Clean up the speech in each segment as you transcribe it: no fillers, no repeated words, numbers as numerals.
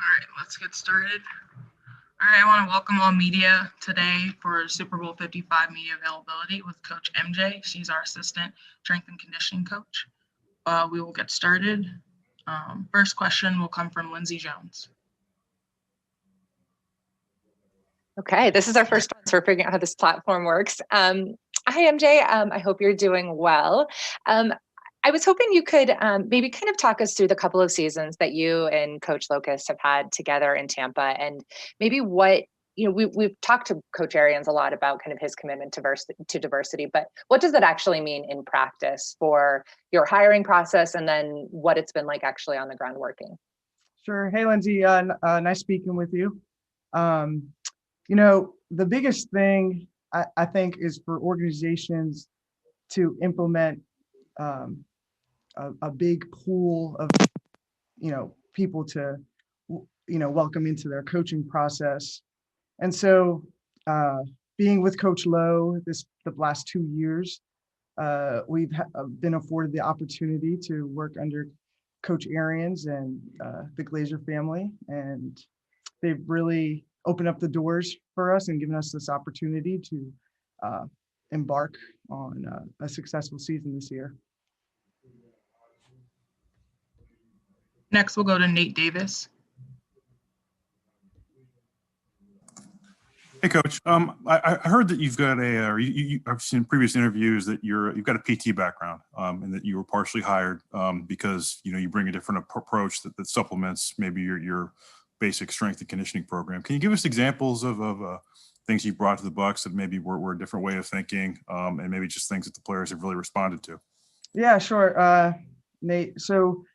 All right, let's get started. All right, I want to welcome all media today for Super Bowl 55 media availability with Coach MJ. She's our assistant strength and conditioning coach. We will get started. First question will come from Lindsay Jones. Okay, this is our first one, so we're figuring out how this platform works. Hi, MJ. I hope you're doing well. I was hoping you could maybe kind of talk us through the couple of seasons that you and Coach Locust have had together in Tampa, and maybe what, we've talked to Coach Arians a lot about kind of his commitment to diversity, but what does that actually mean in practice for your hiring process, and then what it's been like actually on the ground working? Sure. Hey, Lindsay, nice speaking with you. The biggest thing I think is for organizations to implement a big pool of, people to, welcome into their coaching process. And so being with Coach Lowe the last 2 years, we've been afforded the opportunity to work under Coach Arians and the Glazer family. And they've really opened up the doors for us and given us this opportunity to embark on a successful season this year. Next, we'll go to Nate Davis. Hey, Coach. I heard that you've got I've seen previous interviews that you've got a PT background, and that you were partially hired because you bring a different approach that supplements maybe your basic strength and conditioning program. Can you give us examples of things you brought to the Bucs that maybe were a different way of thinking, and maybe just things that the players have really responded to? Yeah, sure, Nate. So,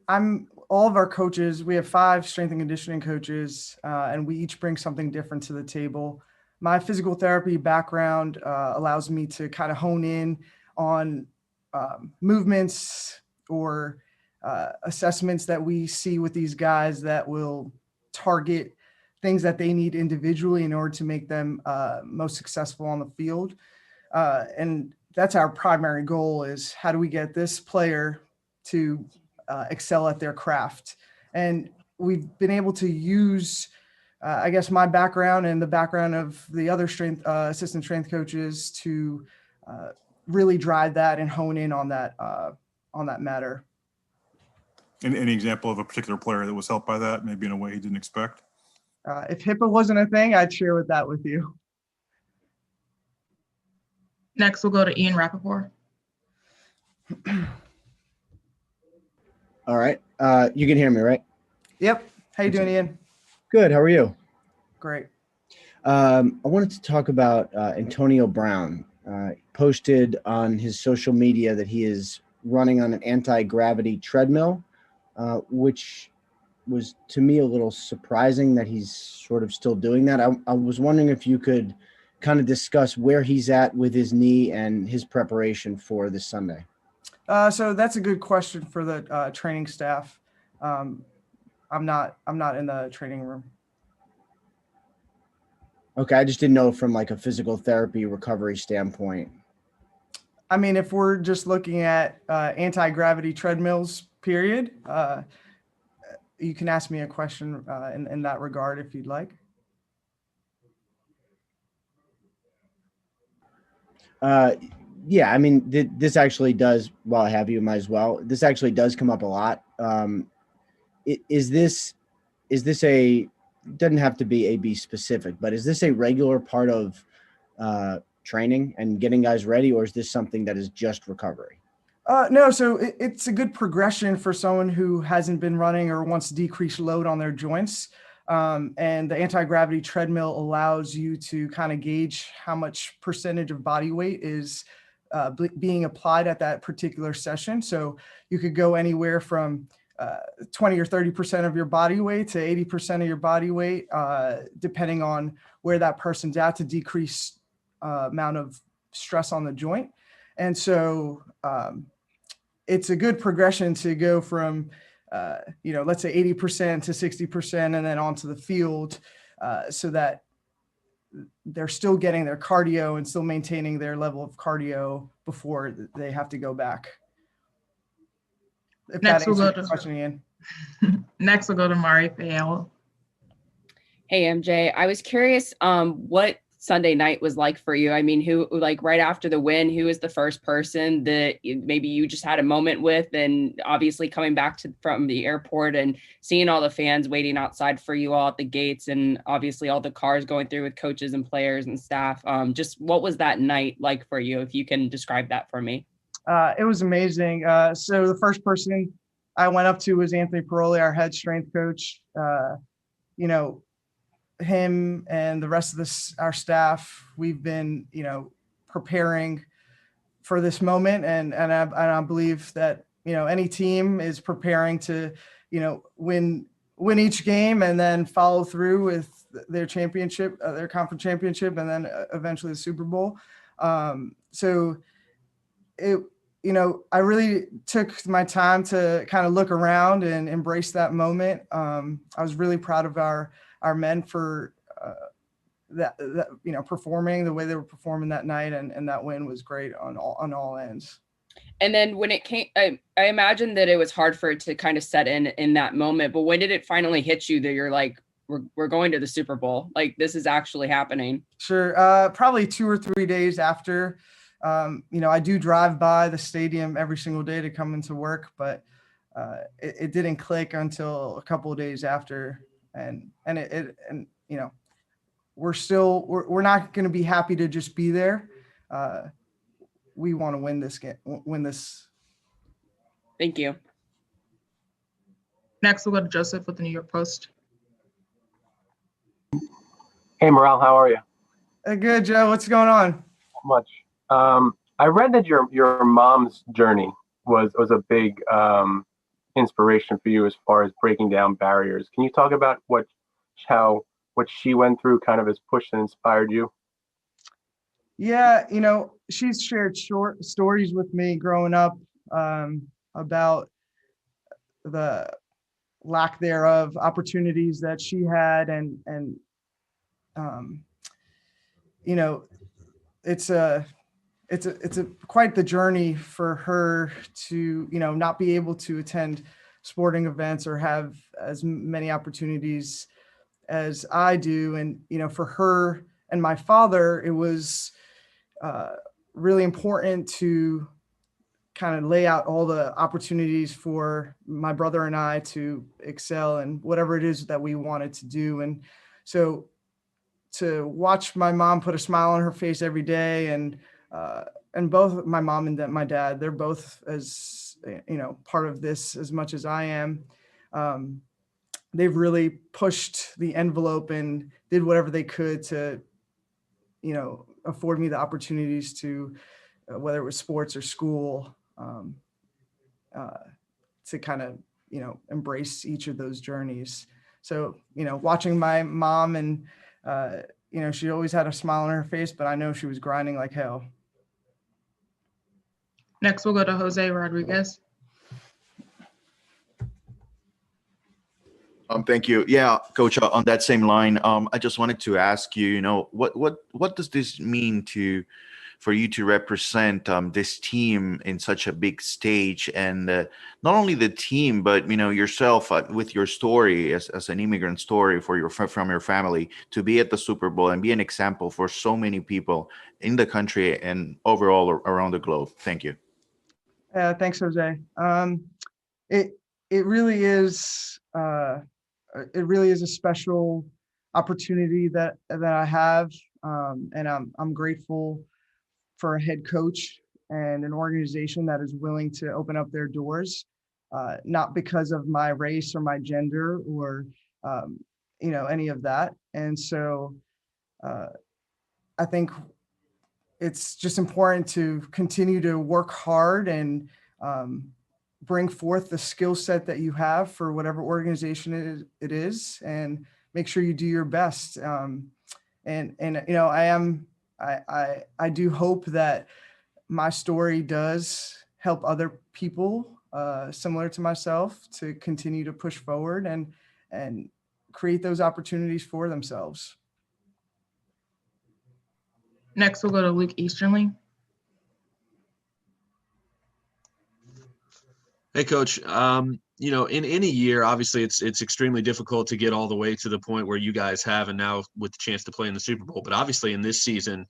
all of our coaches, we have 5 strength and conditioning coaches, and we each bring something different to the table. My physical therapy background allows me to kind of hone in on movements or assessments that we see with these guys that will target things that they need individually in order to make them most successful on the field. And that's our primary goal, is how do we get this player to excel at their craft. And we've been able to use, I guess, my background and the background of the other assistant strength coaches to really drive that and hone in on that matter. Any example of a particular player that was helped by that, maybe in a way he didn't expect? If HIPAA wasn't a thing, I'd share that with you. Next, we'll go to Ian Rappaport. All right. You can hear me, right? Yep. How you doing, Ian? Good. How are you? Great. I wanted to talk about Antonio Brown. Posted on his social media that he is running on an anti-gravity treadmill, which was to me a little surprising that he's sort of still doing that. I was wondering if you could kind of discuss where he's at with his knee and his preparation for this Sunday. So that's a good question for the training staff. I'm not in the training room. Okay, I just didn't know from like a physical therapy recovery standpoint. I mean, if we're just looking at anti-gravity treadmills, period, you can ask me a question in that regard if you'd like. Yeah, I mean, this actually does, while I have you, might as well. This actually does come up a lot. Is this doesn't have to be AB specific, but is this a regular part of training and getting guys ready, or is this something that is just recovery? No, so it's a good progression for someone who hasn't been running or wants to decrease load on their joints. And the anti-gravity treadmill allows you to kind of gauge how much percentage of body weight is being applied at that particular session. So you could go anywhere from 20 or 30% of your body weight to 80% of your body weight, depending on where that person's at, to decrease amount of stress on the joint. And so it's a good progression to go from, let's say 80% to 60% and then onto the field, so that they're still getting their cardio and still maintaining their level of cardio before they have to go back. If Next, that we'll answers go your question, Ian. Next, we'll go to Mari Fayel. Hey, MJ, I was curious what Sunday night was like for you. I mean, who, like, right after the win, who was the first person that maybe you just had a moment with? And obviously coming back from the airport and seeing all the fans waiting outside for you all at the gates, and obviously all the cars going through with coaches and players and staff. Just what was that night like for you, if you can describe that for me? It was amazing. So the first person I went up to was Anthony Paroli, our head strength coach. Him and the rest of our staff, we've been, preparing for this moment. And I believe that, any team is preparing to, win each game and then follow through with their championship, their conference championship, and then eventually the Super Bowl. So I really took my time to kind of look around and embrace that moment. I was really proud of our men for that performing the way they were performing that night, and that win was great on all ends. And then when it came, I imagine that it was hard for it to kind of set in that moment, but when did it finally hit you that you're like, we're going to the Super Bowl? Like, this is actually happening? Sure. Probably 2 or 3 days after. I do drive by the stadium every single day to come into work, but it didn't click until a couple of days after. And we're not going to be happy to just be there. We want to win this game, win this. Thank you. Next, we'll go to Joseph with the New York Post. Hey, Maral, how are you? Good, Joe. What's going on? Not much. I read that your mom's journey was a big inspiration for you as far as breaking down barriers. Can you talk about what she went through kind of has pushed and inspired you? Yeah, she's shared short stories with me growing up about the lack thereof opportunities that she had, and it's quite the journey for her to not be able to attend sporting events or have as many opportunities as I do. And for her and my father, it was really important to kind of lay out all the opportunities for my brother and I to excel in whatever it is that we wanted to do. And so to watch my mom put a smile on her face every day, and both my mom and my dad, they're both, as part of this as much as I am. They've really pushed the envelope and did whatever they could to, afford me the opportunities to, whether it was sports or school, to kind of, embrace each of those journeys. So, watching my mom, and, she always had a smile on her face, but I know she was grinding like hell. Next, we'll go to Jose Rodriguez. Thank you. Yeah, Coach, on that same line, I just wanted to ask you, what does this mean for you to represent this team in such a big stage, and not only the team, but yourself with your story as an immigrant story from your family, to be at the Super Bowl and be an example for so many people in the country and overall around the globe. Thank you. Thanks, Jose. It it really is it really is a special opportunity that I have, and I'm grateful for a head coach and an organization that is willing to open up their doors, not because of my race or my gender or any of that. And so I think it's just important to continue to work hard and bring forth the skill set that you have for whatever organization it is, and make sure you do your best. I do hope that my story does help other people similar to myself to continue to push forward and create those opportunities for themselves. Next, we'll go to Luke Easterling. Hey, Coach. In any year, obviously, it's extremely difficult to get all the way to the point where you guys have, and now with the chance to play in the Super Bowl. But obviously, in this season,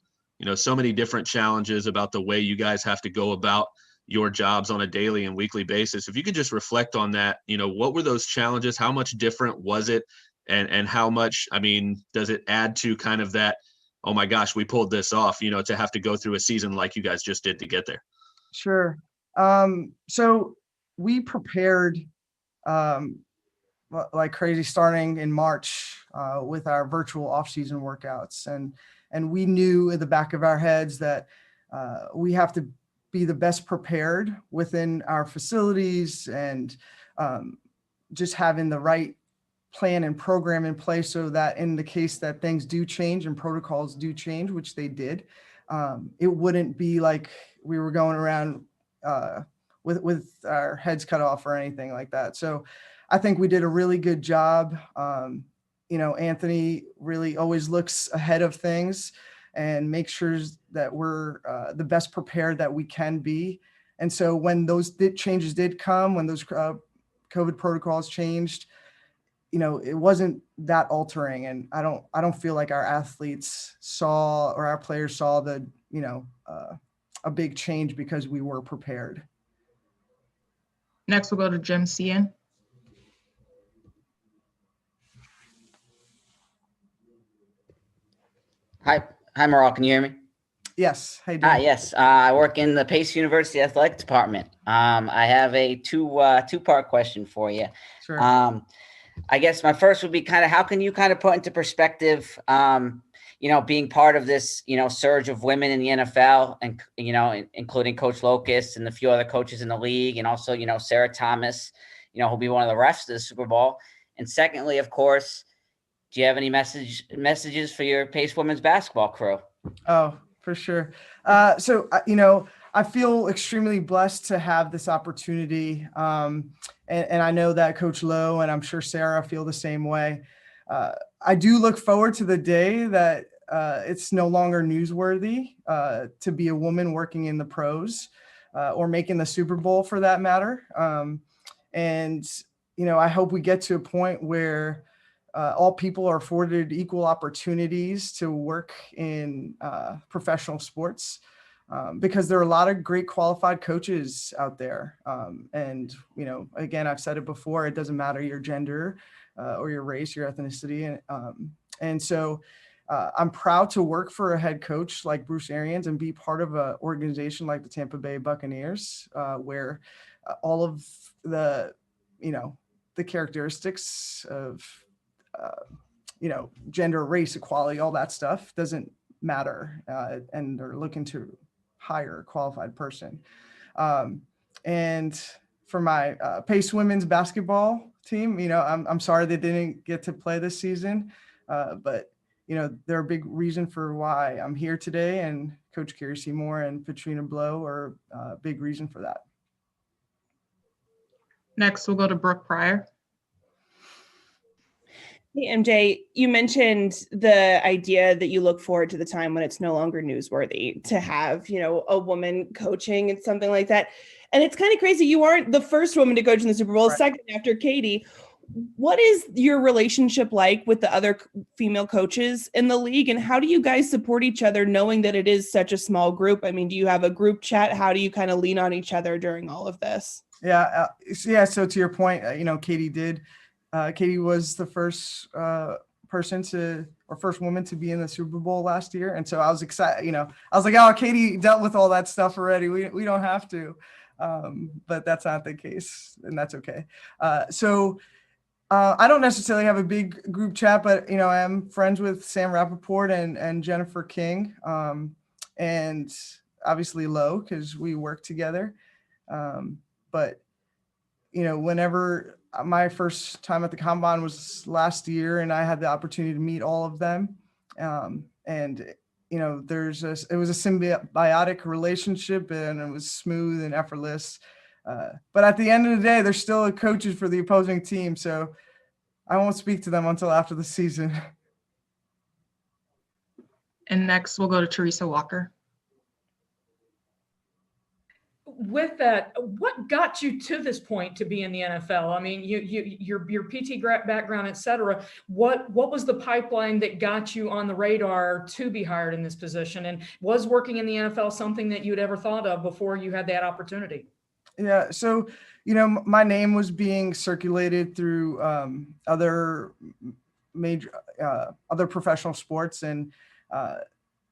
so many different challenges about the way you guys have to go about your jobs on a daily and weekly basis. If you could just reflect on that, what were those challenges? How much different was it? And how much, does it add to kind of that, oh my gosh, we pulled this off, to have to go through a season like you guys just did to get there? Sure. So we prepared like crazy starting in March with our virtual off-season workouts. And we knew in the back of our heads that we have to be the best prepared within our facilities, and just having the right plan and program in place so that in the case that things do change and protocols do change, which they did, it wouldn't be like we were going around with our heads cut off or anything like that. So I think we did a really good job. Anthony really always looks ahead of things and makes sure that we're the best prepared that we can be. And so when those changes did come, when those COVID protocols changed, it wasn't that altering. And I don't feel like our athletes saw, or our players saw a big change because we were prepared. Next, we'll go to Jim Cian. Hi, Maral. Can you hear me? Yes. Hey, Dan. Yes. I work in the Pace University Athletic Department. I have a two-part question for you. Sure. I guess my first would be kind of, how can you kind of put into perspective, being part of this, surge of women in the NFL, and, including Coach Locust and a few other coaches in the league, and also, Sarah Thomas, who'll be one of the refs of the Super Bowl. And secondly, of course, do you have any messages for your Pace women's basketball crew? Oh, for sure. So, I feel extremely blessed to have this opportunity. And I know that Coach Lowe, and I'm sure Sarah, feel the same way. I do look forward to the day that it's no longer newsworthy to be a woman working in the pros or making the Super Bowl, for that matter. I hope we get to a point where all people are afforded equal opportunities to work in professional sports, because there are a lot of great qualified coaches out there. Again, I've said it before, it doesn't matter your gender or your race, your ethnicity. So I'm proud to work for a head coach like Bruce Arians and be part of an organization like the Tampa Bay Buccaneers, where all of the characteristics of gender, race, equality, all that stuff doesn't matter. And they're looking to hire a qualified person. And for my Pace women's basketball team, I'm sorry they didn't get to play this season, but they're a big reason for why I'm here today. And Coach Carrie Seymour and Katrina Blow are a big reason for that. Next, we'll go to Brooke Pryor. Hey, MJ, you mentioned the idea that you look forward to the time when it's no longer newsworthy to have, a woman coaching and something like that. And it's kind of crazy. You aren't the first woman to coach in the Super Bowl, Right. second after Katie. What is your relationship like with the other female coaches in the league? And how do you guys support each other knowing that it is such a small group? I mean, do you have a group chat? How do you kind of lean on each other during all of this? Yeah. So to your point, Katie was the first first woman to be in the Super Bowl last year. And so I was excited, I was like, oh, Katie dealt with all that stuff already. We don't have to, but that's not the case, and that's okay. I don't necessarily have a big group chat, but I am friends with Sam Rappaport and Jennifer King, and obviously Lo, because we work together. But whenever my first time at the combine was last year, and I had the opportunity to meet all of them, and it was a symbiotic relationship, and it was smooth and effortless. But at the end of the day, they're still coaches for the opposing team, so I won't speak to them until after the season. And next, we'll go to Teresa Walker. With that, what got you to this point to be in the NFL? I mean, your PT background, et cetera. What was the pipeline that got you on the radar to be hired in this position? And was working in the NFL something that you'd ever thought of before you had that opportunity? Yeah. So, my name was being circulated through other professional sports, and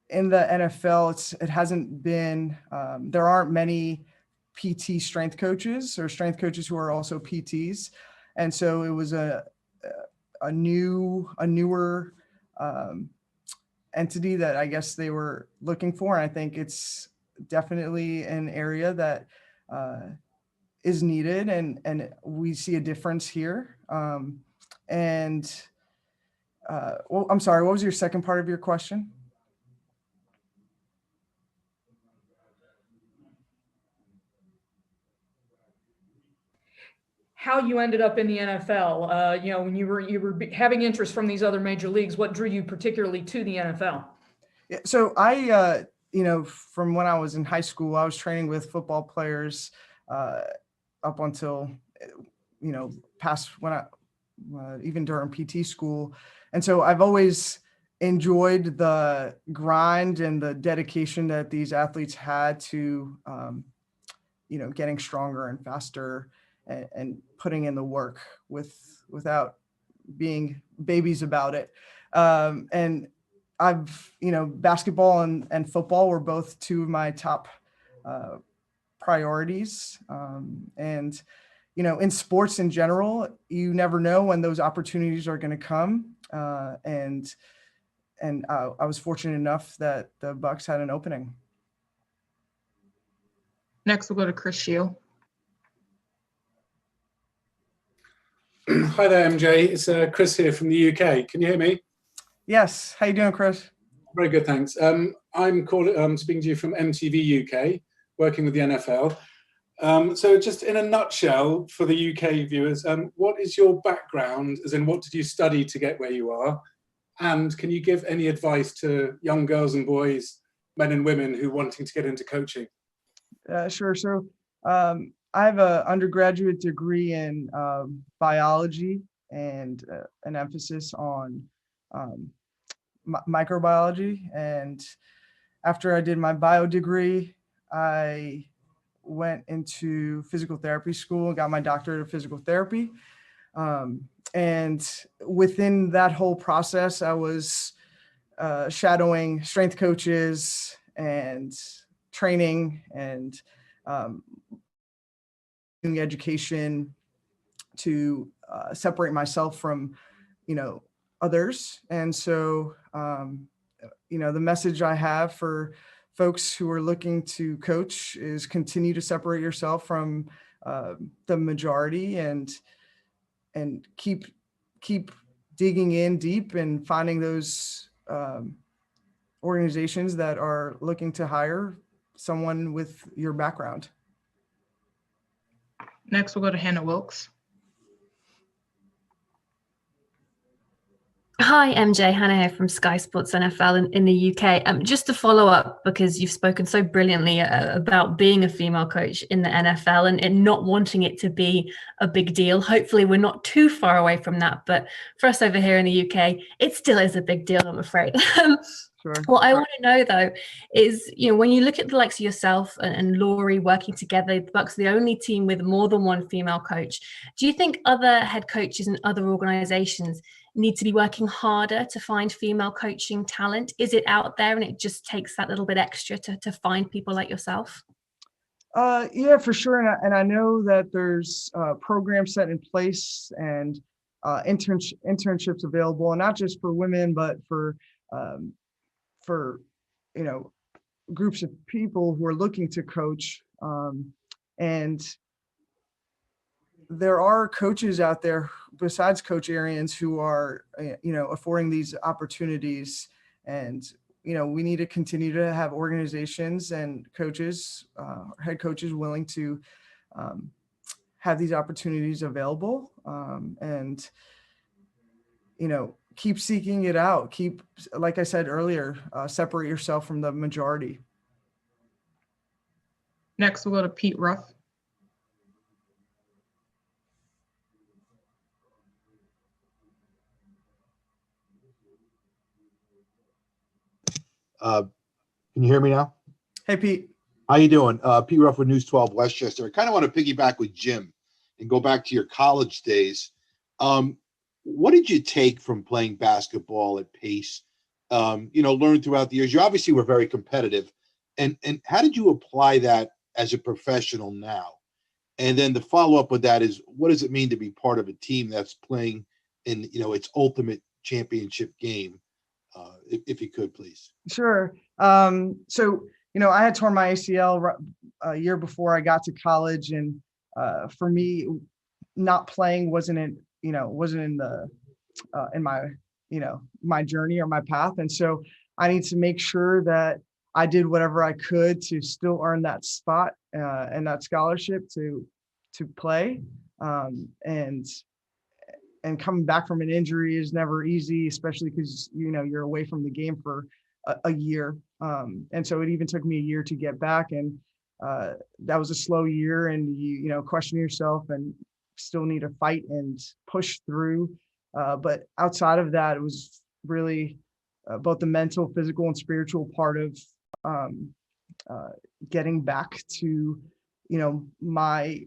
in the NFL, it hasn't been, there aren't many PT strength coaches or strength coaches who are also PTs. And so it was a newer entity that I guess they were looking for. And I think it's definitely an area that is needed, and we see a difference here. Well, I'm sorry, what was your second part of your question? How you ended up in the NFL, when you were having interest from these other major leagues, what drew you particularly to the NFL? Yeah, so I, from when I was in high school, I was training with football players up until, past when even during PT school. And so I've always enjoyed the grind and the dedication that these athletes had to, getting stronger and faster and putting in the work without being babies about it. And I've, basketball and football were both two of my top priorities. And, in sports in general, you never know when those opportunities are going to come. And I was fortunate enough that the Bucs had an opening. Next, we'll go to Chris Shield. Hi there, MJ. It's Chris here from the UK. Can you hear me? Yes. How you doing, Chris? Very good, thanks. I'm speaking to you from MTV UK, working with the NFL. So just in a nutshell, for the UK viewers, what is your background, as in what did you study to get where you are? And can you give any advice to young girls and boys, men and women who are wanting to get into coaching? Sure. So I have an undergraduate degree in biology and an emphasis on microbiology. And after I did my bio degree, I went into physical therapy school and got my doctorate of physical therapy. And within that whole process, I was shadowing strength coaches and training and doing education to separate myself from, others. And so, the message I have for folks who are looking to coach is continue to separate yourself from the majority and keep digging in deep and finding those organizations that are looking to hire someone with your background. Next, we'll go to Hannah Wilkes. Hi, MJ. Hannah here from Sky Sports NFL in the UK. Just to follow up, because you've spoken so brilliantly about being a female coach in the NFL and not wanting it to be a big deal. Hopefully, we're not too far away from that. But for us over here in the UK, it still is a big deal, I'm afraid. Sure. What I want to know, though, is, when you look at the likes of yourself and Laurie working together, the Bucs are the only team with more than one female coach. Do you think other head coaches and other organizations need to be working harder to find female coaching talent? Is it out there and it just takes that little bit extra to find people like yourself? Yeah, for sure. And I know that there's programs set in place and internships available, and not just for women, but for groups of people who are looking to coach. And there are coaches out there besides Coach Arians who are, affording these opportunities. And, we need to continue to have organizations and coaches, head coaches willing to have these opportunities available. And keep seeking it out. Keep, like I said earlier, separate yourself from the majority. Next, we'll go to Pete Ruff. Can you hear me now? Hey, Pete. How you doing? Pete Ruff with News 12 Westchester. I kind of want to piggyback with Jim and go back to your college days. What did you take from playing basketball at Pace? Learn throughout the years. You obviously were very competitive. And how did you apply that as a professional now? And then the follow-up with that is, what does it mean to be part of a team that's playing in, its ultimate championship game? If you could, please. Sure. So, I had torn my ACL a year before I got to college. And for me, not playing wasn't in my journey or my path. And so I need to make sure that I did whatever I could to still earn that spot and that scholarship to play. And coming back from an injury is never easy, especially because, you're away from the game for a year. And so it even took me a year to get back. And that was a slow year, and you question yourself and still need to fight and push through. But outside of that, it was really both the mental, physical, and spiritual part of getting back to, my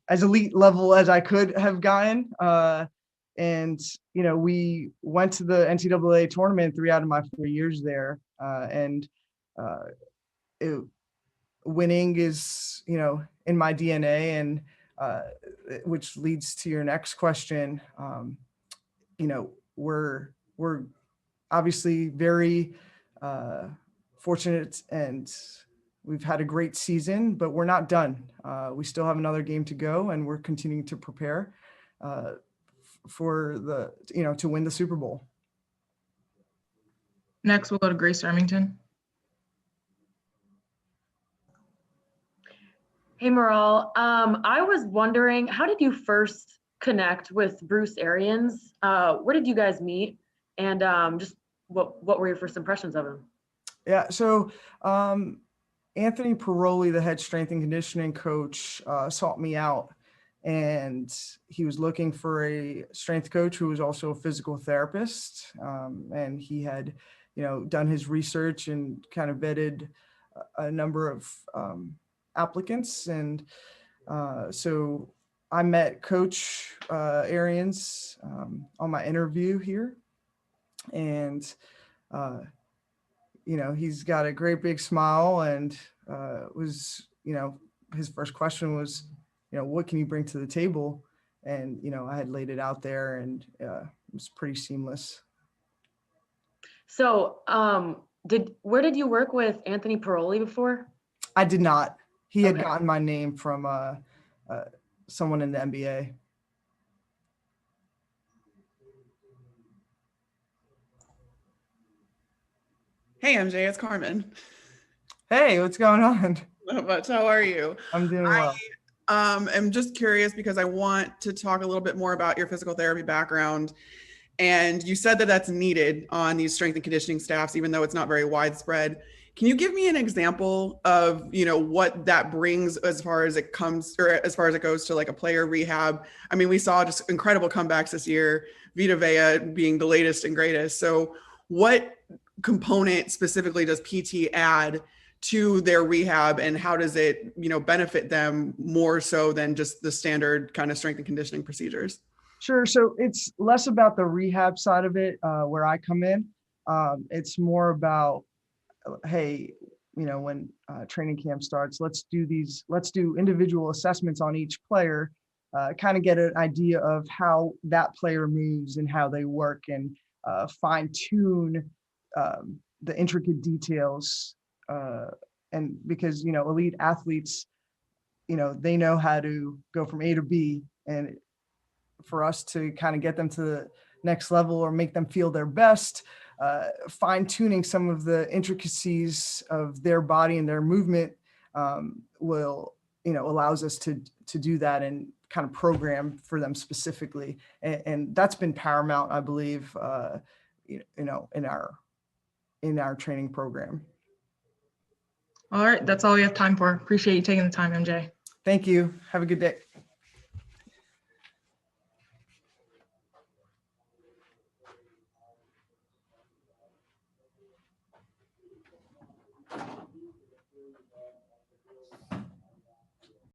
as elite level as I could have gotten. And we went to the NCAA tournament 3 out of my 4 years there. Winning is, in my DNA, and which leads to your next question. We're obviously very fortunate, and we've had a great season, but we're not done. We still have another game to go, and we're continuing to prepare for to win the Super Bowl. Next, we'll go to Grace Remington. Hey, Maral. I was wondering, how did you first connect with Bruce Arians? Where did you guys meet? And just what were your first impressions of him? Yeah, so Anthony Paroli, the head strength and conditioning coach, sought me out, and he was looking for a strength coach who was also a physical therapist. And he had, done his research and kind of vetted a number of applicants. And so I met Coach Arians on my interview here. And, he's got a great big smile, and was, his first question was, what can you bring to the table? And, I had laid it out there, and it was pretty seamless. So where did you work with Anthony Paroli before? I did not. He had gotten my name from someone in the NBA. Hey, MJ, it's Carmen. Hey, what's going on? Not much. How are you? I'm doing well. I'm just curious because I want to talk a little bit more about your physical therapy background. And you said that that's needed on these strength and conditioning staffs, even though it's not very widespread. Can you give me an example of, what that brings as far as it comes, or as far as it goes to like a player rehab? I mean, we saw just incredible comebacks this year, Vita Vea being the latest and greatest. So what component specifically does PT add to their rehab, and how does it, benefit them more so than just the standard kind of strength and conditioning procedures? Sure. So it's less about the rehab side of it, where I come in. It's more about, hey, when training camp starts, let's do individual assessments on each player, kind of get an idea of how that player moves and how they work, and fine tune the intricate details. And because, elite athletes, they know how to go from A to B, and for us to kind of get them to the next level or make them feel their best, fine tuning some of the intricacies of their body and their movement will, allows us to do that and kind of program for them specifically. And that's been paramount, I believe, in our training program. All right, that's all we have time for. Appreciate you taking the time, MJ. Thank you. Have a good day.